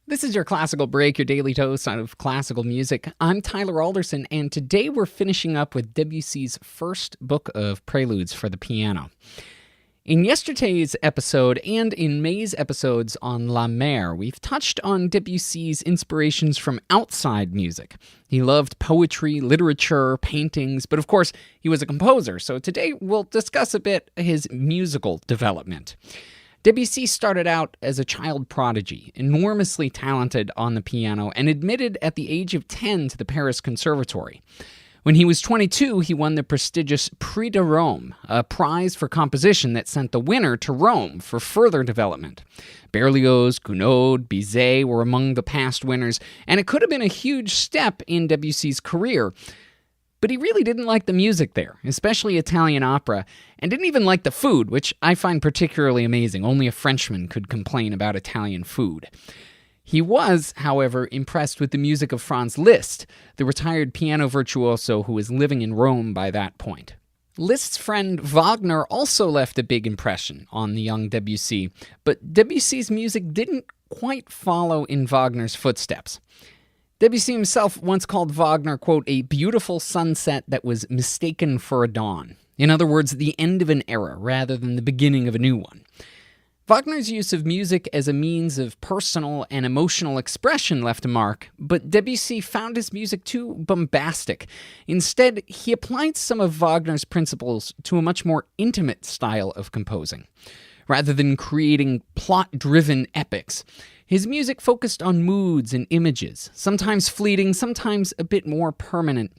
This is your Classical Break, your daily dose of classical music. I'm Tyler Alderson, and today we're finishing up with Debussy's first book of Preludes for the piano. In yesterday's episode and in May's episodes on La Mer, we've touched on Debussy's inspirations from outside music. He loved poetry, literature, paintings, but of course, he was a composer, so today we'll discuss a bit his musical development. Debussy started out as a child prodigy, enormously talented on the piano, and admitted at the age of 10 to the Paris Conservatory. When he was 22, he won the prestigious Prix de Rome, a prize for composition that sent the winner to Rome for further development. Berlioz, Gounod, Bizet were among the past winners, and it could have been a huge step in Debussy's career. But he really didn't like the music there, especially Italian opera, and didn't even like the food, which I find particularly amazing. Only a Frenchman could complain about Italian food. He was, however, impressed with the music of Franz Liszt, the retired piano virtuoso who was living in Rome by that point. Liszt's friend Wagner also left a big impression on the young Debussy, but Debussy's music didn't quite follow in Wagner's footsteps. Debussy himself once called Wagner, quote, a beautiful sunset that was mistaken for a dawn. In other words, the end of an era rather than the beginning of a new one. Wagner's use of music as a means of personal and emotional expression left a mark, but Debussy found his music too bombastic. Instead, he applied some of Wagner's principles to a much more intimate style of composing. Rather than creating plot-driven epics, his music focused on moods and images, sometimes fleeting, sometimes a bit more permanent.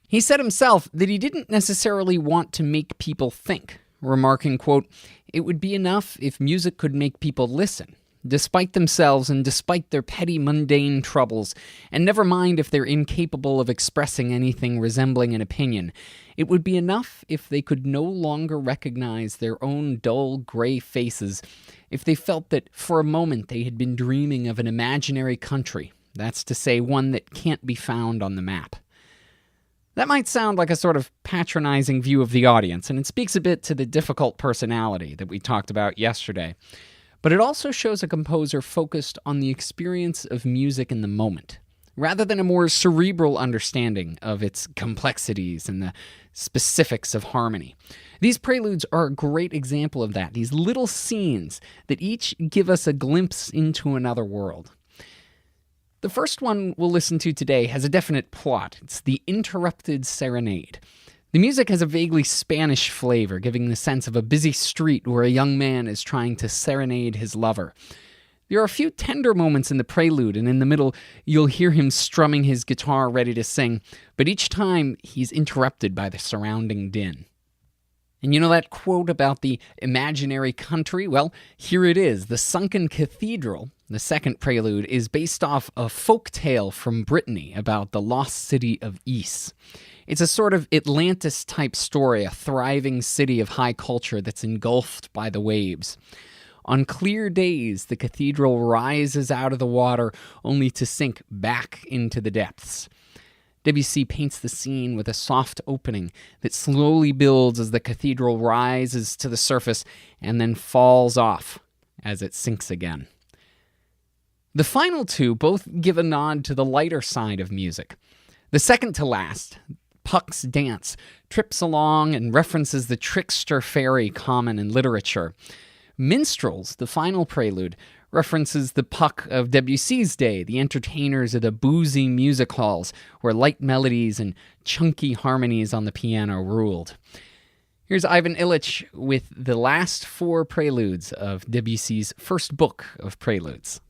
He said himself that he didn't necessarily want to make people think, remarking, quote, "It would be enough if music could make people listen, despite themselves and despite their petty mundane troubles, and never mind if they're incapable of expressing anything resembling an opinion. It would be enough if they could no longer recognize their own dull gray faces, if they felt that for a moment they had been dreaming of an imaginary country, that's to say, one that can't be found on the map." That might sound like a sort of patronizing view of the audience, and it speaks a bit to the difficult personality that we talked about yesterday. But it also shows a composer focused on the experience of music in the moment, rather than a more cerebral understanding of its complexities and the specifics of harmony. These preludes are a great example of that, these little scenes that each give us a glimpse into another world. The first one we'll listen to today has a definite plot. It's the Interrupted Serenade. The music has a vaguely Spanish flavor, giving the sense of a busy street where a young man is trying to serenade his lover. There are a few tender moments in the prelude, and in the middle, you'll hear him strumming his guitar ready to sing, but each time, he's interrupted by the surrounding din. And you know that quote about the imaginary country? Well, here it is. The Sunken Cathedral, the second prelude, is based off a folk tale from Brittany about the lost city of Ys. It's a sort of Atlantis-type story, a thriving city of high culture that's engulfed by the waves. On clear days, the cathedral rises out of the water only to sink back into the depths. Debussy paints the scene with a soft opening that slowly builds as the cathedral rises to the surface and then falls off as it sinks again. The final two both give a nod to the lighter side of music. The second to last, Puck's Dance, trips along and references the trickster fairy common in literature. Minstrels, the final prelude, references the Puck of Debussy's day, the entertainers of the boozy music halls, where light melodies and chunky harmonies on the piano ruled. Here's Ivan Illich with the last four preludes of Debussy's first book of Preludes.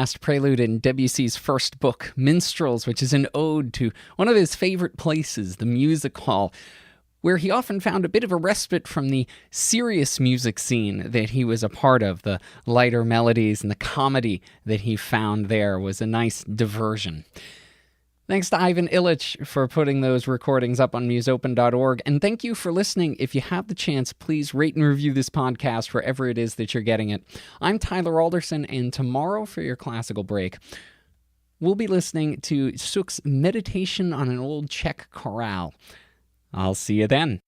last prelude in Debussy's first book, Minstrels, which is an ode to one of his favorite places, the music hall, where he often found a bit of a respite from the serious music scene that he was a part of. The lighter melodies and the comedy that he found there was a nice diversion. Thanks to Ivan Illich for putting those recordings up on musopen.org, and thank you for listening. If you have the chance, please rate and review this podcast wherever it is that you're getting it. I'm Tyler Alderson, and tomorrow for your classical break, we'll be listening to Suk's Meditation on an Old Czech Chorale. I'll see you then.